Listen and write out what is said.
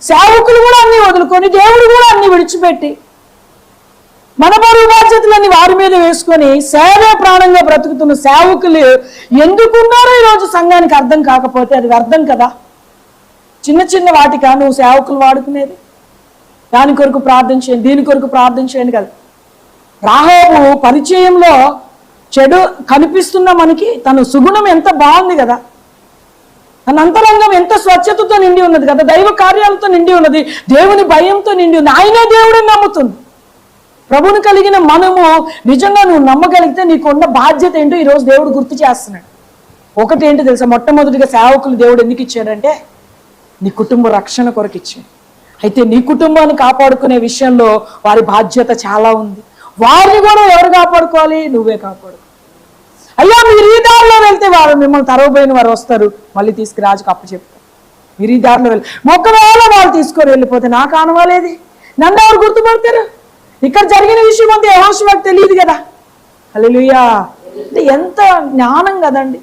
సేవకులు కూడా అన్ని వదులుకొని, దేవుడు కూడా అన్ని విడిచిపెట్టి, మన బరువు బాధ్యతలన్నీ వారి మీద వేసుకొని సేవే ప్రాణంగా బ్రతుకుతున్న సేవకులు ఎందుకున్నారో ఈరోజు సంఘానికి అర్థం కాకపోతే అది అర్థం కదా. చిన్న చిన్న వాటికా నువ్వు సేవకులు వాడుకునేది? దాని కొరకు ప్రార్థన చేయండి, దీని కొరకు ప్రార్థన చేయండి కదా. రాహాబు పరిచయంలో చెడు కనిపిస్తున్న మనకి తన సుగుణం ఎంత బాగుంది కదా, తన అంతరంగం ఎంత స్వచ్ఛతతో నిండి ఉన్నది కదా, దైవ కార్యాలతో నిండి ఉన్నది, దేవుని భయంతో నిండి ఉంది. ఆయనే దేవుడిని నమ్ముతుంది. ప్రభుని కలిగిన మనము నిజంగా నువ్వు నమ్మగలిగితే నీకున్న బాధ్యత ఏంటో ఈరోజు దేవుడు గుర్తు చేస్తున్నాడు. ఒకటి ఏంటి తెలుసా, మొట్టమొదటిగా సేవకులు దేవుడు ఎందుకు ఇచ్చాడంటే నీ కుటుంబ రక్షణ కొరకు ఇచ్చాడు. అయితే నీ కుటుంబాన్ని కాపాడుకునే విషయంలో వారి బాధ్యత చాలా ఉంది. వారిని కూడా ఎవరు కాపాడుకోవాలి? నువ్వే కాపాడు. అయ్యా మీరు ఈ దారిలో వెళ్తే వారు మిమ్మల్ని తరవబోయిన వారు వస్తారు, మళ్ళీ తీసుకు రాజుకు అప్పచెప్తారు. మీరు ఈ దారిలో వెళ్ళి ఒకవేళ వాళ్ళు తీసుకొని వెళ్ళిపోతే నాకు ఆనవాలేది, నన్ను ఎవరు గుర్తుపడతారు? ఇక్కడ జరిగిన విషయం అంతా యెహోషువకు తెలియదు కదా. హల్లెలూయా. అంటే ఎంత జ్ఞానం కదండి.